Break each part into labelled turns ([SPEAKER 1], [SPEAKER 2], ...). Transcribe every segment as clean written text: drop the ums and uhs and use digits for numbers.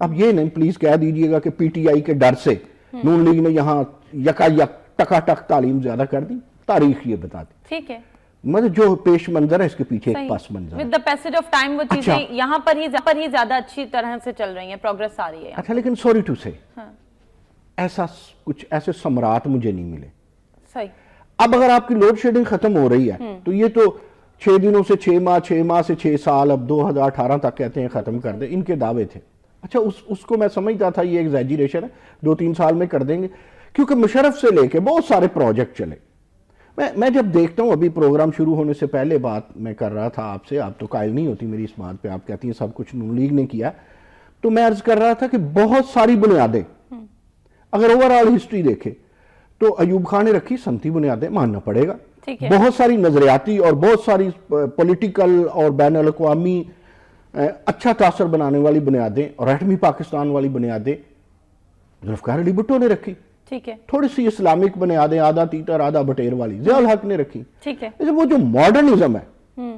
[SPEAKER 1] اب یہ نہیں پلیز کہہ دیجئے گا کہ پی ٹی آئی کے ڈر سے نون لیگ نے یہاں یکا یک ٹکا ٹک تعلیم زیادہ کر دی. تاریخ یہ بتاتی.
[SPEAKER 2] ٹھیک ہے.
[SPEAKER 1] مطلب جو پیش منظر ہے اس کے پیچھے ایک پس منظر ہے.
[SPEAKER 2] with the passage of time وہ چیزیں یہاں پر ہی زیادہ اچھی طرح سے چل رہی ہیں, پروگریس آ رہی ہے.
[SPEAKER 1] اچھا لیکن سوری ٹو سے ایسا کچھ ایسے سمرات مجھے نہیں ملے.
[SPEAKER 2] صحیح.
[SPEAKER 1] اب اگر آپ کی لوڈ شیڈنگ ختم ہو رہی ہے تو یہ تو 6 دنوں سے 6 ماہ, 6 ماہ سے 6 سال, اب 2018 تک کہتے ہیں ختم کر دیں, ان کے دعوے تھے. اچھا اس کو میں سمجھتا تھا یہ ایگزیجریشن ہے, 2-3 سال میں کر دیں گے, کیونکہ مشرف سے لے کے بہت سارے پروجیکٹ چلے. میں جب دیکھتا ہوں, ابھی پروگرام شروع ہونے سے پہلے بات میں کر رہا تھا آپ سے, آپ تو قائل نہیں ہوتی میری اس بات پہ, آپ کہتی ہیں سب کچھ نون لیگ نے کیا, تو میں عرض کر رہا تھا کہ بہت ساری بنیادیں اگر اوورآل ہسٹری دیکھے تو ایوب خان نے رکھی سنتی بنیادیں, ماننا پڑے گا. بہت ساری نظریاتی اور بہت ساری پولیٹیکل اور بین الاقوامی اچھا تاثر بنانے والی بنیادیں اور ایٹمی پاکستان والی بنیادیں ذوالفقار علی بھٹو نے رکھی.
[SPEAKER 2] ٹھیک ہے.
[SPEAKER 1] تھوڑی سی اسلامک بنیادیں آدھا تیتر آدھا بٹیر والی ضیاء الحق نے رکھی.
[SPEAKER 2] ٹھیک ہے.
[SPEAKER 1] وہ جو ماڈرنزم ہے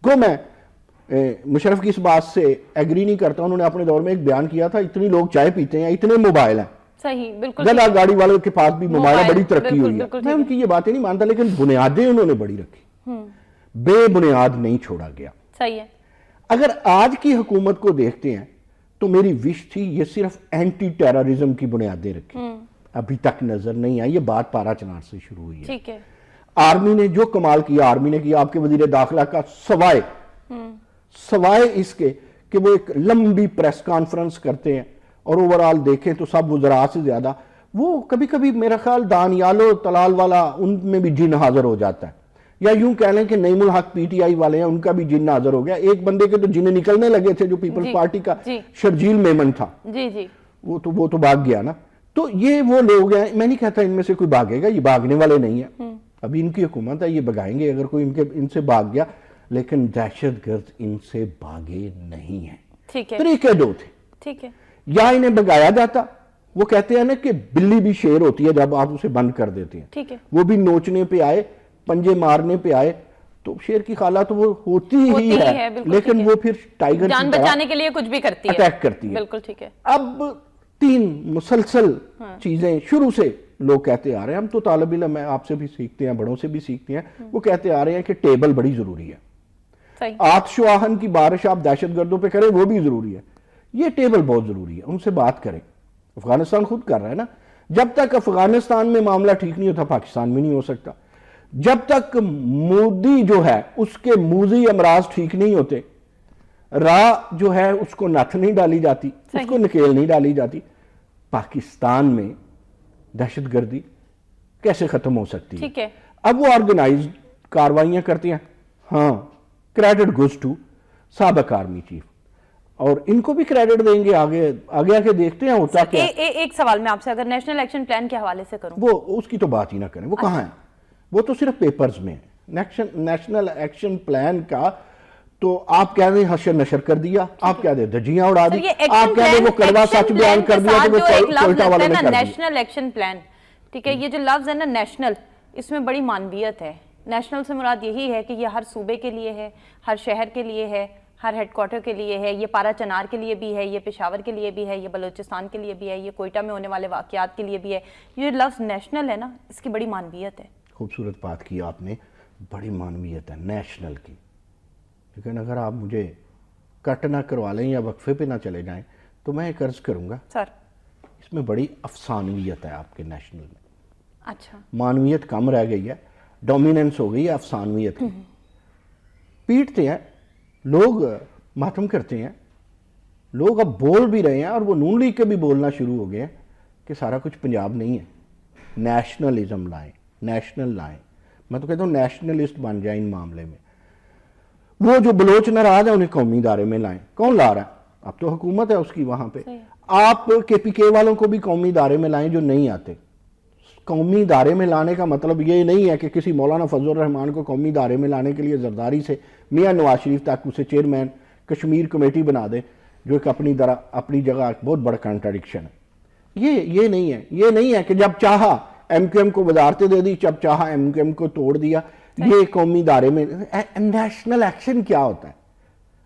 [SPEAKER 1] کو میں مشرف کی اس بات سے ایگری نہیں کرتا. انہوں نے اپنے دور میں ایک بیان کیا تھا, اتنی لوگ چائے پیتے ہیں, اتنے موبائل ہیں.
[SPEAKER 2] صحیح, بالکل.
[SPEAKER 1] گلا گاڑی والوں کے پاس بھی موبائل, بڑی ترقی ہوئی ہے. میں ان کی یہ باتیں نہیں مانتا, لیکن بنیادیں انہوں نے بڑی رکھی, بے بنیاد نہیں چھوڑا گیا.
[SPEAKER 2] صحیح ہے. اگر
[SPEAKER 1] آج کی حکومت کو دیکھتے ہیں تو میری وش تھی یہ صرف اینٹی ٹیررزم کی بنیادیں رکھی, ابھی تک نظر نہیں آئی. یہ بات پارا چنار سے شروع ہوئی ہے.
[SPEAKER 2] ٹھیک ہے.
[SPEAKER 1] آرمی نے جو کمال کیا, آرمی نے کیا, آپ کے وزیر داخلہ کا سوائے اس کے کہ وہ ایک لمبی پریس کانفرنس کرتے ہیں اور اوورآل دیکھیں تو سب وزراء سے زیادہ وہ کبھی کبھی میرا خیال دانیالو تلال والا ان میں بھی جن حاضر ہو جاتا ہے, یا یوں کہہ لیں کہ نعیم الحق پی ٹی آئی والے ہیں ان کا بھی جن حاضر ہو گیا. ایک بندے کے تو جن نکلنے لگے تھے جو پیپلز پارٹی کا شرجیل میمن تھا, وہ تو بھاگ گیا نا. تو یہ وہ لوگ ہیں, میں نہیں کہتا ان میں سے کوئی بھاگے گا, یہ بھاگنے والے نہیں ہیں, ابھی ان کی حکومت ہے, یہ بھگائیں گے اگر کوئی ان سے بھاگ گیا, لیکن دہشت گرد ان سے بھاگے نہیں ہیں. طریقے دو تھے.
[SPEAKER 2] ٹھیک ہے.
[SPEAKER 1] یا انہیں بھگایا جاتا, وہ کہتے ہیں نا کہ بلی بھی شیر ہوتی ہے جب آپ اسے بند کر دیتے ہیں. ٹھیک ہے. وہ بھی نوچنے پہ آئے, پنجے مارنے پہ آئے, تو شیر کی خالہ تو وہ ہوتی ہی ہے, لیکن وہ پھر ٹائیگر
[SPEAKER 2] جان بچانے کے لیے کچھ بھی کرتی ہے,
[SPEAKER 1] اٹیک کرتی ہے.
[SPEAKER 2] بالکل ٹھیک ہے.
[SPEAKER 1] اب 3 مسلسل چیزیں شروع سے لوگ کہتے آ رہے ہیں, ہم تو طالب علم ہیں, آپ سے بھی سیکھتے ہیں, بڑوں سے بھی سیکھتے ہیں, وہ کہتے آ رہے ہیں کہ ٹیبل بڑی ضروری ہے. آتش و آہن کی بارش آپ دہشت گردوں پہ کریں وہ بھی ضروری ہے, یہ ٹیبل بہت ضروری ہے, ان سے بات کریں. افغانستان خود کر رہا ہے نا, جب تک افغانستان میں معاملہ ٹھیک نہیں ہوتا پاکستان میں نہیں ہو سکتا. جب تک مودی جو ہے اس کے موذی امراض ٹھیک نہیں ہوتے, راہ جو ہے اس کو نتھ نہیں ڈالی جاتی, اس کو نکیل نہیں ڈالی جاتی, پاکستان میں دہشت گردی کیسے ختم ہو سکتی ہے؟ اب وہ آرگنائز کاروائیاں کرتی ہیں. ہاں, کریڈٹ گوز ٹو سابق آرمی چیف, اور ان کو بھی کریڈٹ دیں گے. آگے کے دیکھتے ہیں ہوتا کیا.
[SPEAKER 2] ایک سوال میں آپ سے اگر نیشنل ایکشن پلان کے حوالے سے کروں,
[SPEAKER 1] وہ اس کی تو بات ہی نہ کریں, وہ کہاں ہے, وہ تو صرف پیپرز میں ہے. نیشنل ایکشن پلان کا تو آپ کہہ دیں حشر نشر کر دیا, آپ کہہ دیں دھجیاں اڑا دی, آپ کہہ دیں وہ کڑوا سچ بیان کر دیا کہ وہ کوئٹہ والوں نے کر دیا.
[SPEAKER 2] نیشنل ایکشن پلان, ٹھیک ہے, یہ جو لفظ ہے نا نیشنل, اس میں بڑی معنویت ہے. نیشنل سے مراد یہی ہے کہ یہ ہر صوبے کے لیے ہے, ہر شہر کے لیے ہے, ہر ہیڈ کوارٹر کے لیے ہے, یہ پارا چنار کے لیے بھی ہے, یہ پشاور کے لیے بھی ہے, یہ بلوچستان کے لیے بھی ہے, یہ کوئٹہ میں ہونے والے واقعات کے لیے بھی ہے. یہ لفظ نیشنل ہے نا, اس کی بڑی معنویت ہے.
[SPEAKER 1] خوبصورت بات کی آپ نے, بڑی معنویت ہے نیشنل کی, لیکن اگر آپ مجھے کٹ نہ کروا لیں یا وقفے پہ نہ چلے جائیں تو میں ایک عرض کروں گا
[SPEAKER 2] سر,
[SPEAKER 1] اس میں بڑی افسانویت ہے آپ کے نیشنل میں.
[SPEAKER 2] اچھا,
[SPEAKER 1] معنویت کم رہ گئی ہے, ڈومیننس ہو گئی ہے افسانویت کی. پیٹتے ہیں لوگ, ماتم کرتے ہیں لوگ, اب بول بھی رہے ہیں اور وہ نون لیگ کے بھی بولنا شروع ہو گئے ہیں کہ سارا کچھ پنجاب نہیں ہے, نیشنلزم لائیں, نیشنل لائیں. میں تو کہتا ہوں نیشنلسٹ بن جائیں ان معاملے میں. وہ جو بلوچ ناراض ہیں انہیں قومی ادارے میں لائیں. کون لا رہا ہے؟ اب تو حکومت ہے اس کی وہاں پہ. آپ کے پی کے والوں کو بھی قومی ادارے میں لائیں جو نہیں آتے. قومی ادارے میں لانے کا مطلب یہ نہیں ہے کہ کسی مولانا فضل الرحمان کو قومی ادارے میں لانے کے لیے زرداری سے میاں نواز شریف تک اسے چیئرمین کشمیر کمیٹی بنا دے, جو ایک اپنی جگہ بہت بڑا کنٹراڈکشن ہے. یہ نہیں ہے کہ جب چاہا ایم کیو ایم کو وزارتیں دے دی, جب چاہا ایم کیو ایم کو توڑ دیا. یہ قومی ادارے میں نیشنل ایکشن کیا ہوتا ہے؟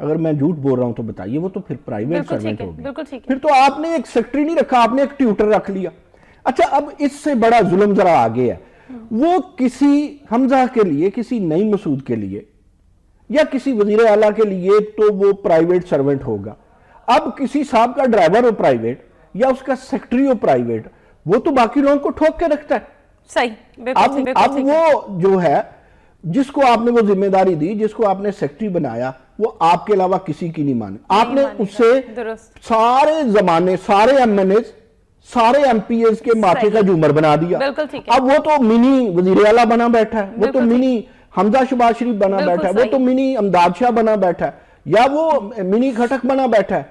[SPEAKER 1] اگر میں جھوٹ بول رہا ہوں تو بتائیے, وہ تو پھر پرائیویٹ
[SPEAKER 2] بالکل
[SPEAKER 1] سروینٹ
[SPEAKER 2] ٹھیک ہے,
[SPEAKER 1] ہو گیا.
[SPEAKER 2] بالکل ٹھیک ہے.
[SPEAKER 1] پھر تو آپ نے ایک سیکٹری نہیں رکھا, آپ نے ایک ٹیوٹر رکھ لیا. اچھا, اب اس سے بڑا ظلم ذرا آگے ہے, وہ کسی حمزہ کے لیے, کسی نعیم مسعود کے لیے یا کسی وزیر اعلیٰ کے لیے تو وہ پرائیویٹ سرونٹ ہوگا. اب کسی صاحب کا ڈرائیور ہو پرائیویٹ یا اس کا سیکٹری ہو پرائیویٹ, وہ تو باقی لوگوں کو ٹھوک کے رکھتا ہے.
[SPEAKER 2] صحیح,
[SPEAKER 1] اب وہ جو ہے جس کو آپ نے وہ ذمہ داری دی, جس کو آپ نے سیکٹری بنایا, وہ آپ کے علاوہ کسی کی نہیں مانے. آپ نے اس سے سارے زمانے, سارے ایم این ایز, سارے ایم پی ایز کے ماتھے کا جھومر بنا دیا. اب وہ تو منی وزیر اعلیٰ بنا بیٹھا ہے, وہ تو منی حمزہ شہباز شریف بنا بیٹھا ہے, وہ تو منی امداد شاہ بنا بیٹھا ہے, یا وہ منی کھٹک بنا بیٹھا ہے.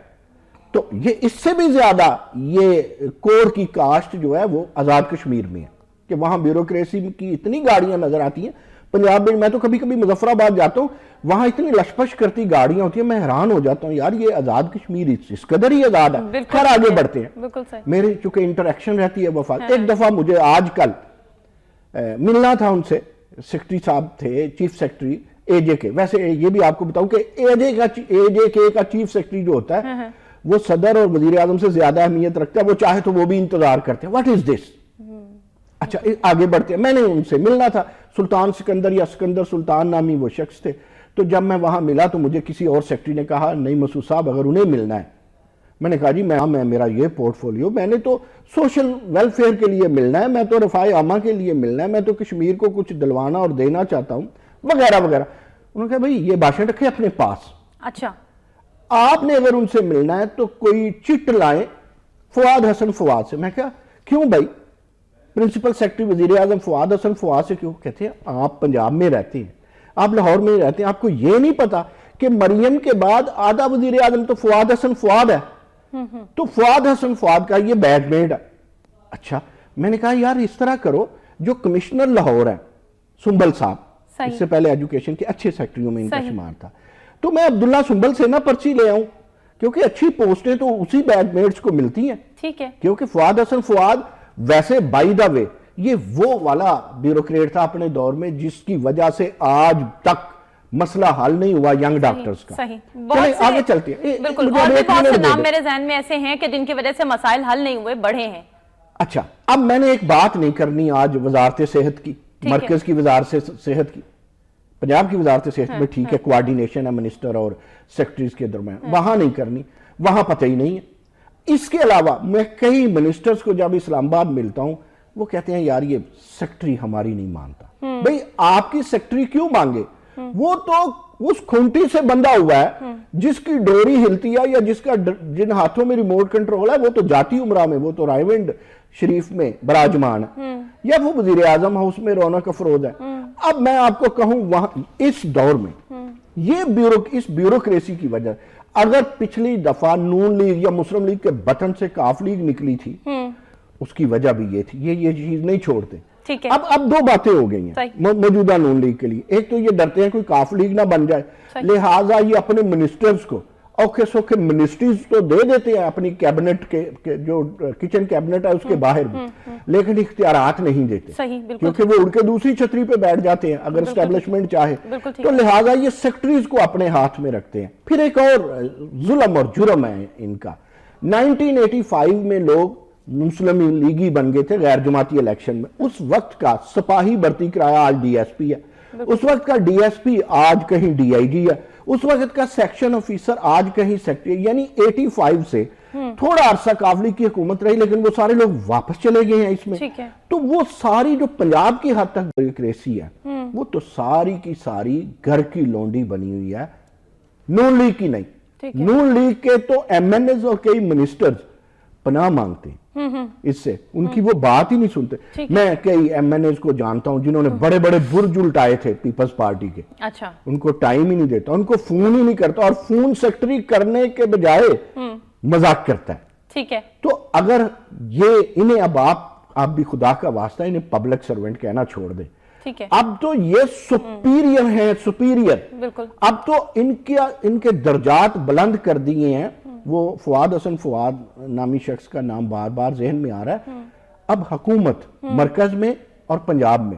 [SPEAKER 1] تو یہ اس سے بھی زیادہ یہ کوڑ کی کاشت جو ہے وہ آزاد کشمیر میں ہے کہ وہاں بیوروکریسی کی اتنی گاڑیاں نظر آتی ہیں. پنجاب میں تو کبھی کبھی مظفر آباد جاتا ہوں, وہاں اتنی لشپش کرتی گاڑیاں ہوتی ہیں, میں حیران ہو جاتا ہوں یار یہ آزاد کشمیر اس قدر ہی آزاد ہے. خیر آگے بڑھتے ہیں. میرے چونکہ انٹریکشن رہتی ہے وفات, ایک دفعہ مجھے آج کل ملنا تھا ان سے, سیکٹری صاحب تھے, چیف سیکٹری اے جے کے. ویسے یہ بھی آپ کو بتاؤں کہ اے جے کے کا چیف سیکٹری جو ہوتا ہے وہ صدر اور وزیر اعظم سے زیادہ اہمیت رکھتا ہے, وہ چاہے تو وہ بھی انتظار کرتے ہیں. واٹ از دس؟ اچھا آگے بڑھتے ہیں. میں نے ان سے ملنا تھا, سلطان سکندر یا سکندر سلطان نامی وہ شخص تھے. تو جب میں وہاں ملا تو مجھے کسی اور سیکٹری نے کہا, نہیں مسعود صاحب اگر انہیں ملنا ہے. میں نے کہا جی میں میرا یہ پورٹ فولیو, میں نے تو سوشل ویلفیئر کے لیے ملنا ہے, میں تو رفاع عامہ کے لیے ملنا ہے, میں تو کشمیر کو کچھ دلوانا اور دینا چاہتا ہوں وغیرہ وغیرہ. انہوں نے کہا بھائی یہ بھاشن رکھے اپنے پاس.
[SPEAKER 2] اچھا,
[SPEAKER 1] آپ نے اگر ان سے ملنا ہے تو کوئی چٹ لائیں فواد حسن فواد سے. میں کہا کیوں بھائی, پرنسپل سیکٹری وزیر اعظم فواد حسن فواد سے کیوں؟ کہتے ہیں آپ پنجاب میں رہتے ہیں, آپ لاہور میں رہتے ہیں, آپ کو یہ نہیں پتا کہ مریم کے بعد آدھا وزیر اعظم تو فواد حسن فواد ہے, تو فواد حسن فواد کا یہ بیڈ میڈ ہے. اچھا, میں نے کہا یار اس طرح کرو, جو کمشنر لاہور ہے سنبل صاحب, اس سے پہلے ایجوکیشن کے اچھے سیکٹریوں میں ان کا شمار تھا, تو میں عبداللہ سنبل سے نہ پرچی لے آؤں, کیونکہ اچھی پوسٹیں تو اسی بیڈ میڈز کو ملتی ہیں.
[SPEAKER 2] ٹھیک ہے,
[SPEAKER 1] کیونکہ فواد حسن فواد ویسے بائی دا وے یہ وہ والا بیوروکریٹ تھا اپنے دور میں جس کی وجہ سے آج تک مسئلہ حل نہیں ہوا ینگ ڈاکٹرز کا. چلیں آگے چلتے ہیں.
[SPEAKER 2] بالکل, اور بھی بہت سے نام میرے ذہن میں ایسے ہیں کہ جن کی وجہ سے مسائل حل نہیں ہوئے, بڑھے ہیں.
[SPEAKER 1] اچھا, اب میں نے ایک بات نہیں کرنی آج وزارت صحت کی, مرکز کی وزارت صحت کی, پنجاب کی وزارت صحت میں ٹھیک ہے کوارڈینیشن ہے منسٹر اور سیکٹریز کے درمیان, وہاں نہیں کرنی, وہاں پتہ ہی نہیں ہے. اس کے علاوہ میں کئی منسٹرز کو جب اسلام آباد ملتا ہوں وہ کہتے ہیں یار یہ سیکٹری ہماری نہیں مانتا. بھئی آپ کی سیکٹری کیوں مانگے, وہ تو اس کھونٹی سے بندہ ہوا ہے جس کی ڈوری ہلتی ہے یا جس کا جن ہاتھوں میں ریموٹ کنٹرول ہے وہ تو جاتی عمرہ میں, وہ تو رائیونڈ شریف میں براجمان ہے, یا وہ وزیر اعظم ہاؤس میں رونق افروز ہے. اب میں آپ کو کہوں وہاں اس دور میں یہ اس بیوروکریسی کی وجہ, اگر پچھلی دفعہ نون لیگ یا مسلم لیگ کے بٹن سے کاف لیگ نکلی تھی اس کی وجہ بھی یہ تھی, یہ چیز نہیں چھوڑتے. اب دو باتیں ہو گئی ہیں موجودہ نون لیگ کے لیے. ایک تو یہ ڈرتے ہیں کوئی کاف لیگ نہ بن جائے, لہٰذا یہ اپنے منسٹرز کو اوکھے سوکھے منسٹریز تو دے دیتے ہیں اپنی کیبنٹ کے جو کچن کیبنٹ ہے اس کے باہر بھی, لیکن اختیارات نہیں دیتے کیونکہ وہ اڑ کے دوسری چھتری پہ بیٹھ جاتے ہیں اگر اسٹیبلشمنٹ چاہے, تو لہٰذا یہ سیکٹریز کو اپنے ہاتھ میں رکھتے ہیں. پھر ایک اور ظلم اور جرم ہے ان کا. 1985 میں لوگ مسلم لیگی بن گئے تھے غیر جماعتی الیکشن میں. اس وقت کا سپاہی بھرتی کرایا آج ڈی ایس پی ہے, اس وقت کا ڈی ایس پی آج کہیں ڈی آئی جی ہے, اس وقت کا سیکشن آفیسر آج کہیں سیکٹری. یعنی 85 سے تھوڑا عرصہ کاف لیگ کی حکومت رہی لیکن وہ سارے لوگ واپس چلے گئے ہیں اس میں. تو وہ ساری جو پنجاب کی حد تک بیوروکریسی ہے وہ تو ساری کی ساری گھر کی لونڈی بنی ہوئی ہے, نون لیگ کی نہیں. نون لیگ کے تو ایم این ایز اور کئی منسٹرز پناہ مانگتے ہیں اس سے, ان کی وہ بات ہی نہیں سنتے. میں کئی ایم این ایز کو جانتا ہوں جنہوں نے بڑے بڑے برج الٹائے تھے پیپلز پارٹی کے, ان کو ٹائم ہی نہیں دیتا, ان کو فون ہی نہیں کرتا, اور فون سیکٹری کرنے کے بجائے مذاق کرتا ہے. ٹھیک ہے, تو اگر یہ انہیں اب آپ بھی خدا کا واسطہ انہیں پبلک سرونٹ کہنا چھوڑ دیں. اب تو یہ سپیریئر ہیں, سپیریئر. اب تو ان کے درجات بلند کر دیے ہیں. وہ فواد حسن فواد نامی شخص کا نام بار بار ذہن میں آ رہا ہے. اب حکومت مرکز میں اور پنجاب میں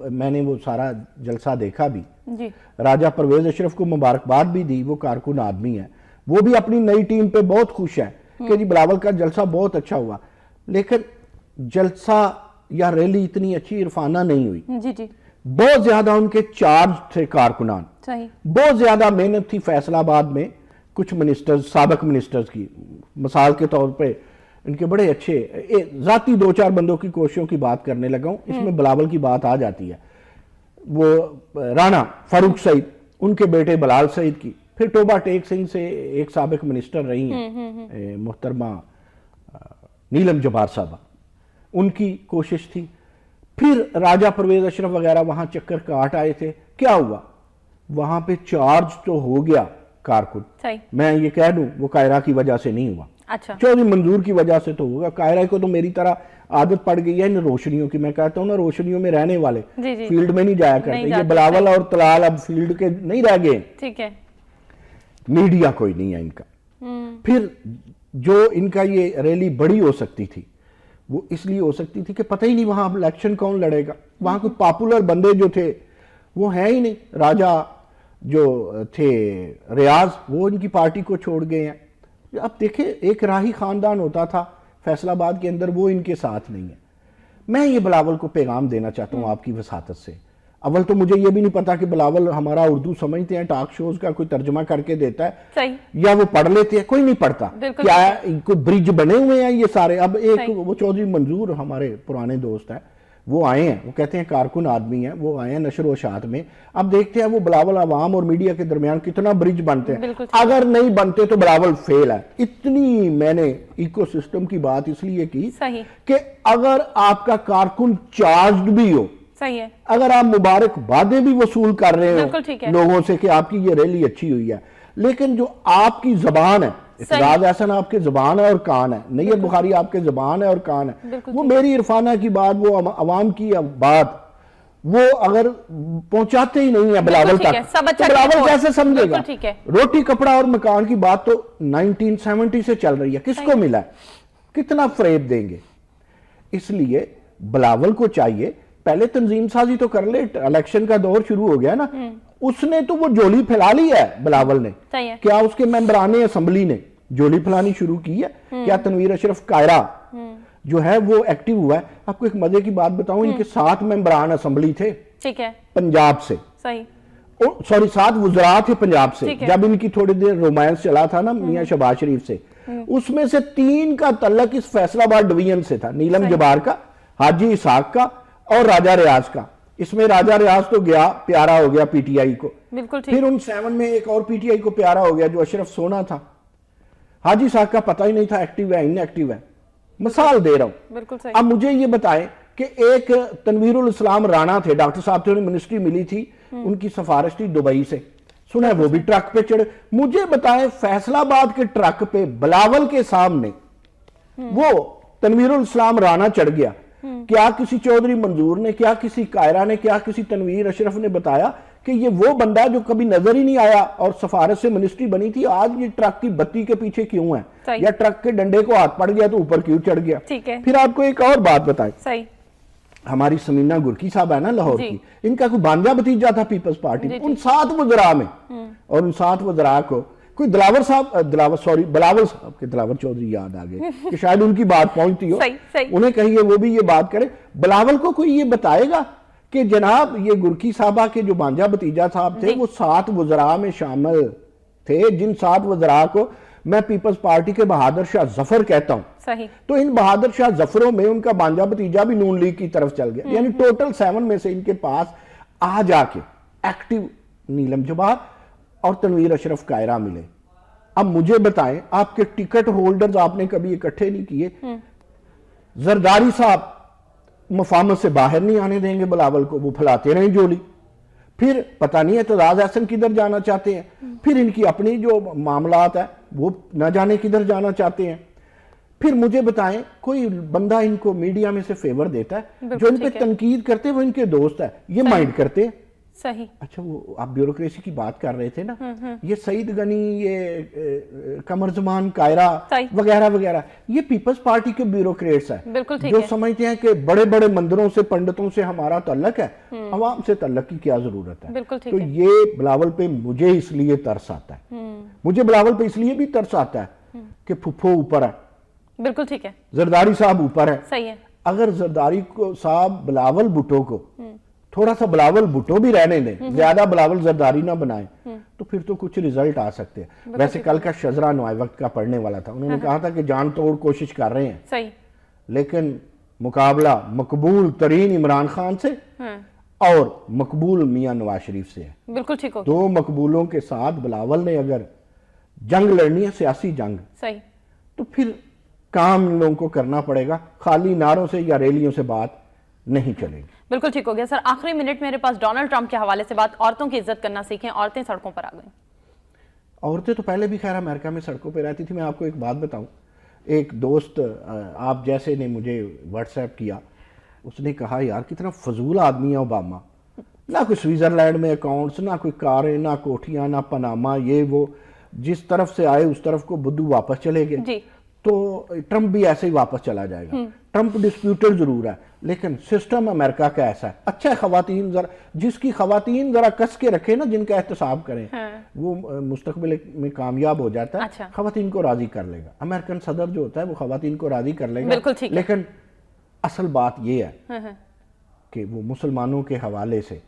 [SPEAKER 1] میں نے وہ سارا جلسہ دیکھا بھی,
[SPEAKER 2] جی
[SPEAKER 1] راجہ پرویز اشرف کو مبارکباد بھی دی, وہ کارکن آدمی ہے, وہ بھی اپنی نئی ٹیم پہ بہت خوش ہے کہ جی بلاول کا جلسہ بہت اچھا ہوا, لیکن جلسہ یا ریلی اتنی اچھی عرفانہ نہیں ہوئی.
[SPEAKER 2] جی جی
[SPEAKER 1] بہت زیادہ ان کے چارج تھے کارکنان,
[SPEAKER 2] صحیح,
[SPEAKER 1] بہت زیادہ محنت تھی فیصل آباد میں کچھ منسٹرز, سابق منسٹرز کی. مثال کے طور پہ ان کے بڑے اچھے ذاتی 2-4 بندوں کی کوششوں کی بات کرنے لگا ہوں, اس میں بلاول کی بات آ جاتی ہے. وہ رانا فاروق سعید, ان کے بیٹے بلال سعید کی, پھر ٹوبہ ٹیک سنگھ سے ایک سابق منسٹر رہی ہیں محترمہ نیلم جبار صاحبہ, ان کی کوشش تھی. پھر راجہ پرویز اشرف وغیرہ وہاں چکر کاٹ آئے تھے. کیا ہوا وہاں پہ؟ چارج تو ہو گیا کارکن,
[SPEAKER 2] صحیح,
[SPEAKER 1] میں یہ کہہ دوں وہ قاہرہ کی وجہ سے نہیں ہوا,
[SPEAKER 2] اچھا,
[SPEAKER 1] چودھری منظور کی وجہ سے تو ہوگا. قاہرہ کو تو میری طرح عادت پڑ گئی ہے ان روشنیوں کی, میں کہتا ہوں نا روشنیوں میں رہنے والے
[SPEAKER 2] جی جی,
[SPEAKER 1] فیلڈ میں نہیں جایا کرتے.
[SPEAKER 2] نہیں
[SPEAKER 1] یہ
[SPEAKER 2] جاتے,
[SPEAKER 1] بلاول اور طلال اب فیلڈ کے نہیں رہ گئے,
[SPEAKER 2] ٹھیک ہے,
[SPEAKER 1] میڈیا کوئی نہیں ہے ان کا. پھر جو ان کا یہ ریلی بڑی ہو سکتی تھی وہ اس لیے ہو سکتی تھی کہ پتہ ہی نہیں وہاں الیکشن کون لڑے گا. وہاں کوئی پاپولر بندے جو تھے وہ ہیں ہی نہیں. راجہ جو تھے ریاض وہ ان کی پارٹی کو چھوڑ گئے ہیں. اب دیکھیں ایک راہی خاندان ہوتا تھا فیصل آباد کے اندر, وہ ان کے ساتھ نہیں ہے. میں یہ بلاول کو پیغام دینا چاہتا ہوں آپ کی وساطت سے. اول تو مجھے یہ بھی نہیں پتا کہ بلاول ہمارا اردو سمجھتے ہیں, ٹاک شوز کا کوئی ترجمہ کر کے دیتا ہے,
[SPEAKER 2] صحیح,
[SPEAKER 1] یا وہ پڑھ لیتے ہیں, کوئی نہیں پڑھتا. کیا کوئی برج بنے ہوئے ہیں یہ سارے؟ اب ایک وہ چودھری منظور ہمارے پرانے دوست ہیں, وہ آئے ہیں, وہ کہتے ہیں کارکن آدمی ہیں, وہ آئے ہیں نشر و اشاعت میں. اب دیکھتے ہیں وہ بلاول عوام اور میڈیا کے درمیان کتنا برج بنتے ہیں. اگر نہیں بنتے تو بلاول فیل ہے. اتنی میں نے ایکو سسٹم کی بات اس لیے کی کہ اگر آپ کا کارکن چارجڈ بھی ہو,
[SPEAKER 2] صحیح ہے,
[SPEAKER 1] اگر آپ مبارکبادیں بھی وصول کر رہے ہو لوگوں سے کہ آپ کی یہ ریلی اچھی ہوئی ہے, لیکن جو آپ کی زبان ہے, اعتراض احسن آپ کے زبان ہے اور کان ہے, نیت بخاری آپ کے زبان ہے اور کان ہے, وہ میری عرفانہ کی بات, وہ عوام کی بات, وہ اگر پہنچاتے ہی نہیں ہے بلاول تک تو بلاول کیسے سمجھے گا؟ روٹی کپڑا اور مکان کی بات تو 1970 سے چل رہی ہے, کس کو ملا ہے؟ کتنا فریب دیں گے؟ اس لیے بلاول کو چاہیے پہلے تنظیم سازی تو کر لے. الیکشن کا دور شروع ہو گیا نا, اس نے تو وہ جولی پھیلا لی ہے بلاول نے. کیا اس کے ممبران اسمبلی نے جولی پھیلانی شروع کی ہے؟ کیا تنویر اشرف قاہرہ جو ہے وہ ایکٹیو ہوا ہے؟ آپ کو ایک مزے کی بات بتاؤں, ان کے 7 ممبران اسمبلی تھے پنجاب سے, سوری 7 وزراء تھے پنجاب سے. جب ان کی تھوڑی دیر رومانس چلا تھا نا میاں شہباز شریف سے, اس میں سے 3 کا تعلق اس فیصل آباد ڈویژن سے تھا, نیلم جبار کا, حاجی اسحاق کا اور راجہ ریاض کا. اس میں راجہ ریاض تو گیا, پیارا ہو گیا پی ٹی آئی کو. پھر ان 7 میں ایک اور پی ٹی آئی کو پیارا ہو گیا جو اشرف سونا تھا. حاجی اسحاق کا پتہ ہی نہیں تھا ایکٹیو ہے ان ایکٹیو ہے. مثال دے رہا ہوں. اب مجھے یہ بتائیں کہ ایک تنویر الاسلام رانا تھے, ڈاکٹر صاحب تھے, انہیں منسٹری ملی تھی, ان کی سفارش تھی دبئی سے, سنا ہے وہ بھی ٹرک پہ چڑھے. مجھے بتائیں فیصل آباد کے ٹرک پہ بلاول کے سامنے وہ تنویر الاسلام رانا چڑھ گیا. کیا کسی چودھری منظور نے, کیا کسی قاہرہ نے, کیا کسی تنویر اشرف نے بتایا کہ یہ وہ بندہ جو کبھی نظر ہی نہیں آیا اور سفارت سے منسٹری بنی تھی, آج یہ ٹرک کی بتی کے پیچھے کیوں ہے, یا ٹرک کے ڈنڈے کو ہاتھ پڑ گیا تو اوپر کیوں چڑھ گیا؟ پھر آپ کو ایک اور بات بتائیں, ہماری سمینہ گرکی صاحب ہے نا لاہور کی, ان کا کوئی بانجا بھتیجا تھا پیپلز پارٹی میں, ان 7 وزراء میں, اور ان 7 وزراء کو کوئی بلاول صاحب کے دلاور چودھری یاد آگئے کہ شاید ان کی بات پہنچتی ہو, انہیں کہیے وہ بھی یہ بات کرے. بلاول کو کوئی یہ بتائے گا کہ جناب یہ گرکی صاحبہ کے جو بانجا بھتیجا صاحب تھے وہ 7 وزراء میں شامل تھے, جن 7 وزراء کو میں پیپلز پارٹی کے بہادر شاہ ظفر کہتا ہوں. تو ان بہادر شاہ ظفروں میں ان کا بانجا بھتیجا بھی نون لیگ کی طرف چل گیا. یعنی ٹوٹل 7 میں سے ان کے پاس آ جا کے ایکٹیو نیلم جبار اور تنویر اشرف قاہرہ ملے. اب مجھے بتائیں آپ کے ٹکٹ ہولڈرز آپ نے کبھی اکٹھے نہیں کیے. زرداری صاحب مفاہمت سے باہر نہیں آنے دیں گے بلاول کو, وہ پھیلاتے رہیں جولی. پھر پتہ نہیں اعتزاز احسن کدھر جانا چاہتے ہیں, پھر ان کی اپنی جو معاملات ہیں وہ نہ جانے کدھر جانا چاہتے ہیں. پھر مجھے بتائیں کوئی بندہ ان کو میڈیا میں سے فیور دیتا ہے, جو ان پہ تنقید کرتے وہ ان کے دوست ہے, یہ مائنڈ کرتے ہیں.
[SPEAKER 2] صحیح.
[SPEAKER 1] اچھا وہ آپ بیوروکریسی کی بات کر رہے تھے نا, یہ سعید غنی, یہ قمر زمان قائرہ وغیرہ وغیرہ, یہ پیپلز پارٹی کے بیوروکریٹس ہیں جو سمجھتے ہیں کہ بڑے بڑے مندروں سے پنڈتوں سے ہمارا تعلق ہے, عوام سے تعلق کی کیا ضرورت ہے. تو یہ بلاول پہ مجھے اس لیے ترس آتا ہے, مجھے بلاول پہ اس لیے بھی ترس آتا ہے کہ پھپھو اوپر ہے,
[SPEAKER 2] بالکل ٹھیک ہے,
[SPEAKER 1] زرداری صاحب اوپر ہے.
[SPEAKER 2] صحیح ہے.
[SPEAKER 1] اگر زرداری کو صاحب بلاول بھٹو کو تھوڑا سا بلاول بھٹو بھی رہنے دیں, زیادہ بلاول زرداری نہ بنائیں, تو پھر تو کچھ ریزلٹ آ سکتے ہیں. ویسے کل کا شجرا نوائے وقت کا پڑھنے والا تھا, انہوں نے کہا تھا کہ جان توڑ کوشش کر رہے ہیں,
[SPEAKER 2] صحیح,
[SPEAKER 1] لیکن مقابلہ مقبول ترین عمران خان سے اور مقبول میاں نواز شریف سے ہے.
[SPEAKER 2] بالکل ٹھیک ہو.
[SPEAKER 1] دو مقبولوں کے ساتھ بلاول نے اگر جنگ لڑنی ہے, سیاسی جنگ,
[SPEAKER 2] صحیح,
[SPEAKER 1] تو پھر کام ان لوگوں کو کرنا پڑے گا, خالی نعروں سے یا ریلیوں سے بات نہیں چلے گی.
[SPEAKER 2] بالکل ٹھیک ہو گیا. سر آخری منٹ میرے پاس ڈونلڈ ٹرمپ کے حوالے سے بات, عورتوں کی عزت کرنا سیکھیں, عورتیں سڑکوں پر آ گئیں.
[SPEAKER 1] عورتیں تو پہلے بھی خیر امریکہ میں سڑکوں پہ رہتی تھی. میں آپ کو ایک بات بتاؤں, ایک دوست آپ جیسے نے مجھے واٹس ایپ کیا, اس نے کہا یار کتنا فضول آدمی ہے اوباما, نہ کوئی سوئٹزرلینڈ میں اکاؤنٹس, نہ کوئی کاریں, نہ کوٹھیاں, نہ پاناما, یہ وہ, جس طرف سے آئے اس طرف کو بدو واپس چلے گئے.
[SPEAKER 2] جی,
[SPEAKER 1] تو ٹرمپ بھی ایسے ہی واپس چلا جائے گا. ٹرمپ ڈسپیوٹر ضرور ہے, لیکن سسٹم امریکہ کا ایسا ہے. اچھا ہے خواتین ذرا, جس کی خواتین ذرا کس کے رکھے نا, جن کا احتساب کریں, وہ مستقبل میں کامیاب ہو جاتا ہے. خواتین کو راضی کر لے گا. امریکن صدر جو ہوتا ہے وہ خواتین کو راضی کر لے گا, لیکن اصل بات یہ ہے کہ وہ مسلمانوں کے حوالے سے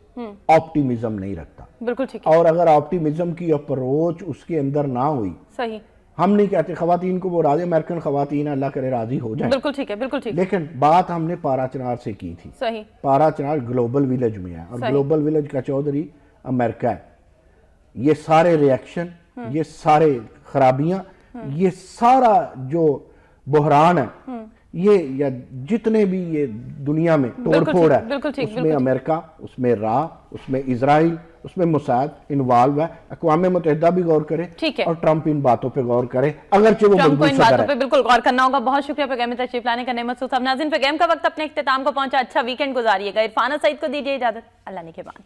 [SPEAKER 1] آپٹیمزم نہیں رکھتا.
[SPEAKER 2] بالکل ٹھیک.
[SPEAKER 1] اور اگر آپٹیمزم کی اپروچ اس کے اندر نہ ہوئی,
[SPEAKER 2] صحیح,
[SPEAKER 1] ہم نہیں کہتے خواتین کو وہ راضی, امریکن خواتین اللہ کرے راضی ہو جائیں,
[SPEAKER 2] بالکل ٹھیک ہے, بالکل ٹھیک,
[SPEAKER 1] لیکن بات ہم نے پارا چنار سے کی تھی.
[SPEAKER 2] صحیح,
[SPEAKER 1] پارا چنار گلوبل ویلیج میں ہے, اور گلوبل ویلیج کا چودھری امریکہ ہے. یہ سارے ریاکشن, یہ سارے خرابیاں, یہ سارا جو بحران ہے, یہ یا جتنے بھی یہ دنیا میں توڑ پھوڑ ہے, اس میں امریکہ, اس میں اس میں اسرائیل, اس میں موساد انوالو ہے. اقوام متحدہ بھی غور کرے, اور ٹرمپ ان باتوں پہ غور کرے, اگرچہ وہ
[SPEAKER 2] ٹرمپ کو ان باتوں پہ بالکل غور کرنا ہوگا. بہت شکریہ پروگرام میں تشریف لانے کا. نعمت صاحب, ناظرین پروگرام کا وقت اپنے اختتام کو پہنچا. اچھا ویکینڈ گزاریے گا. عرفانہ سعید کو دیجیے اجازت. اللہ نے کے بعد.